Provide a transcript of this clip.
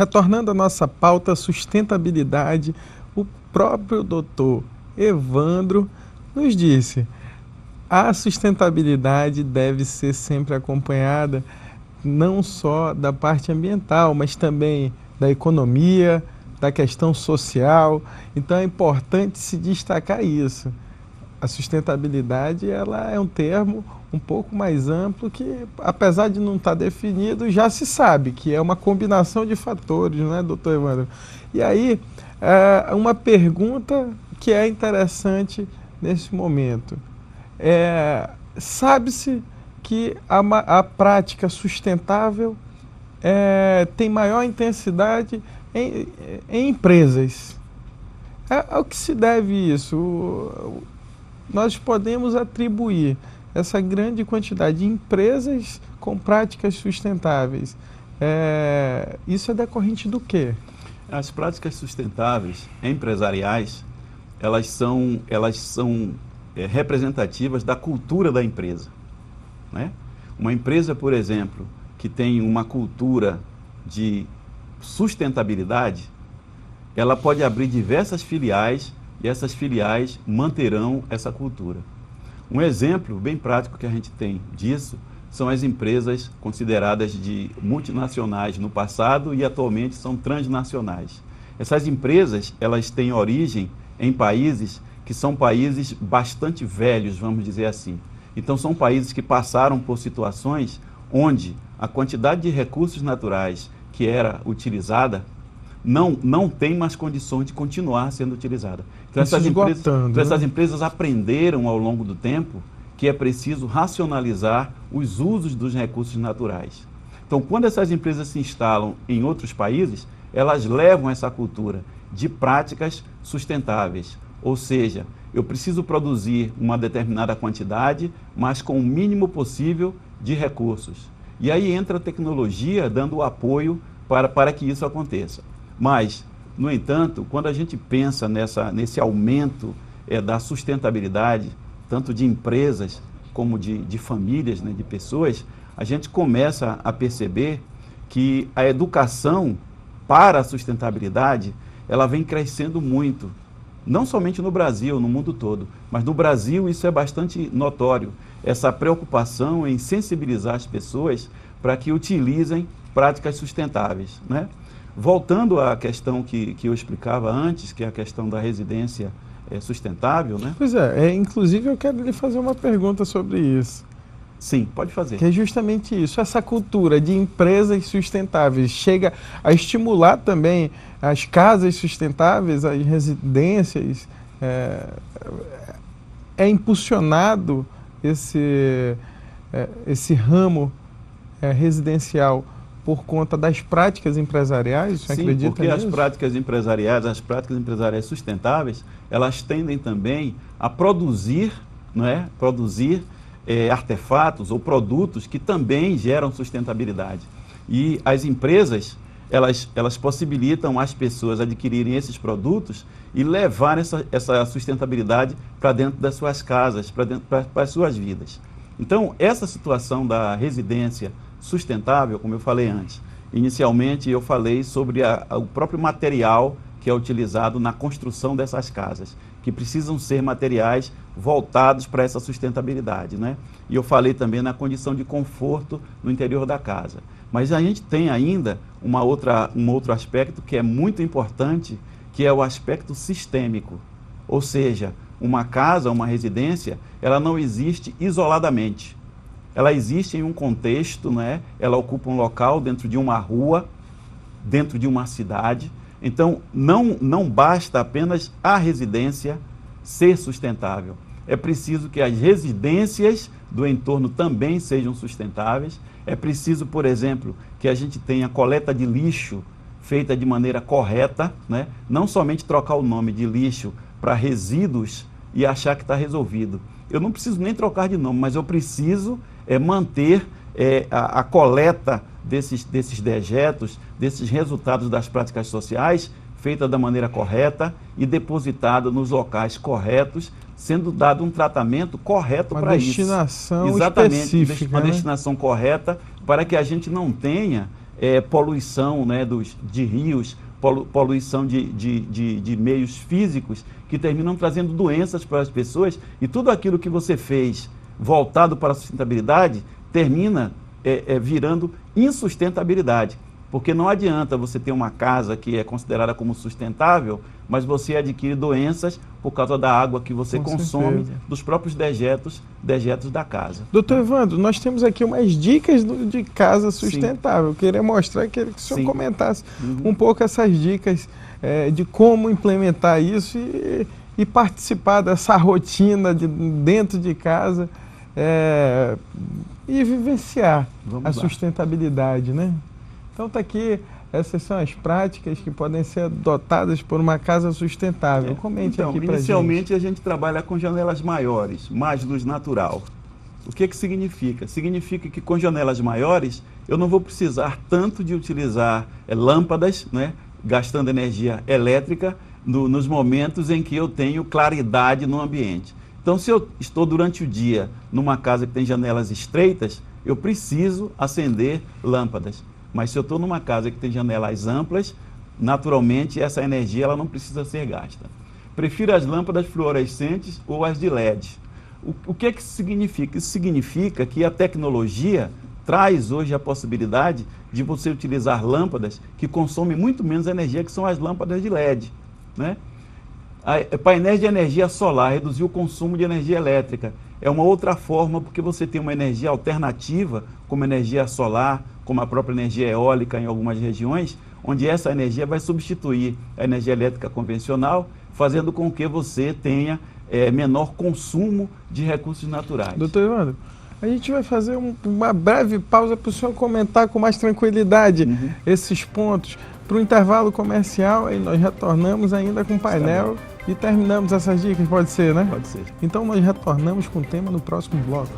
Retornando à nossa pauta sustentabilidade, o próprio doutor Evandro nos disse: a sustentabilidade deve ser sempre acompanhada não só da parte ambiental, mas também da economia, da questão social. Então é importante se destacar isso. A sustentabilidade ela é um termo um pouco mais amplo que, apesar de não estar definido, já se sabe que é uma combinação de fatores, não é, doutor Evandro? E aí, uma pergunta que é interessante nesse momento. Sabe-se que a prática sustentável tem maior intensidade em empresas. Ao que se deve isso? Nós podemos atribuir essa grande quantidade de empresas com práticas sustentáveis. Isso é decorrente do quê? As práticas sustentáveis empresariais, elas são representativas da cultura da empresa, né? Uma empresa, por exemplo, que tem uma cultura de sustentabilidade, ela pode abrir diversas filiais e essas filiais manterão essa cultura. Um exemplo bem prático que a gente tem disso são as empresas consideradas de multinacionais no passado e atualmente são transnacionais. Essas empresas, elas têm origem em países que são países bastante velhos, vamos dizer assim. Então são países que passaram por situações onde a quantidade de recursos naturais que era utilizada não tem mais condições de continuar sendo utilizada. Então essas empresas aprenderam ao longo do tempo que é preciso racionalizar os usos dos recursos naturais. Então, quando essas empresas se instalam em outros países, elas levam essa cultura de práticas sustentáveis. Ou seja, eu preciso produzir uma determinada quantidade, mas com o mínimo possível de recursos. E aí entra a tecnologia dando o apoio para que isso aconteça. Mas, no entanto, quando a gente pensa nesse aumento da sustentabilidade, tanto de empresas como de famílias, né, de pessoas, a gente começa a perceber que a educação para a sustentabilidade, ela vem crescendo muito, não somente no Brasil, no mundo todo, mas no Brasil isso é bastante notório, essa preocupação em sensibilizar as pessoas para que utilizem práticas sustentáveis, né? Voltando à questão que eu explicava antes, que é a questão da residência sustentável, né? Pois inclusive eu quero lhe fazer uma pergunta sobre isso. Sim, pode fazer. Que é justamente isso, essa cultura de empresas sustentáveis chega a estimular também as casas sustentáveis, as residências, impulsionado esse ramo residencial por conta das práticas empresariais? Você acredita porque nisso? as práticas empresariais sustentáveis, elas tendem também a produzir, não é? Produzir artefatos ou produtos que também geram sustentabilidade. E as empresas, elas possibilitam as pessoas adquirirem esses produtos e levar essa sustentabilidade para dentro das suas casas, para as suas vidas. Então, essa situação da residência sustentável, como eu falei antes, inicialmente eu falei sobre o próprio material que é utilizado na construção dessas casas, que precisam ser materiais voltados para essa sustentabilidade, né? E eu falei também na condição de conforto no interior da casa. Mas a gente tem ainda um outro aspecto que é muito importante, que é o aspecto sistêmico. Ou seja, uma casa, uma residência, ela não existe isoladamente. Ela existe em um contexto, né? Ela ocupa um local dentro de uma rua, dentro de uma cidade. Então, não basta apenas a residência ser sustentável. É preciso que as residências do entorno também sejam sustentáveis. É preciso, por exemplo, que a gente tenha coleta de lixo feita de maneira correta, né? Não somente trocar o nome de lixo para resíduos e achar que está resolvido. Eu não preciso nem trocar de nome, mas eu preciso manter a coleta desses dejetos, desses resultados das práticas sociais, feita da maneira correta e depositada nos locais corretos, sendo dado um tratamento correto para isso. Uma destinação Exatamente, específica, uma né? destinação correta, para que a gente não tenha poluição, né, de rios, poluição de meios físicos, que terminam trazendo doenças para as pessoas, e tudo aquilo que você fez voltado para a sustentabilidade termina virando insustentabilidade. Porque não adianta você ter uma casa que é considerada como sustentável, mas você adquire doenças por causa da água que você consome, dos próprios dejetos da casa. Doutor Evandro, nós temos aqui umas dicas de casa sustentável. Eu queria mostrar, queria que o senhor comentasse um pouco essas dicas de como implementar isso e participar dessa rotina dentro de casa e vivenciar a sustentabilidade, né? Então está aqui, essas são as práticas que podem ser adotadas por uma casa sustentável. Comente aqui para a gente. Inicialmente a gente trabalha com janelas maiores, mais luz natural. O que significa? Significa que com janelas maiores eu não vou precisar tanto de utilizar lâmpadas, né, gastando energia elétrica nos momentos em que eu tenho claridade no ambiente. Então, se eu estou durante o dia numa casa que tem janelas estreitas, eu preciso acender lâmpadas. Mas se eu estou numa casa que tem janelas amplas, naturalmente essa energia ela não precisa ser gasta. Prefiro as lâmpadas fluorescentes ou as de LED. O que isso significa? Isso significa que a tecnologia traz hoje a possibilidade de você utilizar lâmpadas que consomem muito menos energia, que são as lâmpadas de LED, né? Painéis de energia solar, reduzir o consumo de energia elétrica. É uma outra forma, porque você tem uma energia alternativa, como energia solar, como a própria energia eólica em algumas regiões, onde essa energia vai substituir a energia elétrica convencional, fazendo com que você tenha menor consumo de recursos naturais. Doutor Evandro, a gente vai fazer uma breve pausa para o senhor comentar com mais tranquilidade esses pontos. Para o intervalo comercial, aí nós retornamos ainda com o painel e terminamos essas dicas, pode ser, né? Pode ser. Então nós retornamos com o tema no próximo bloco.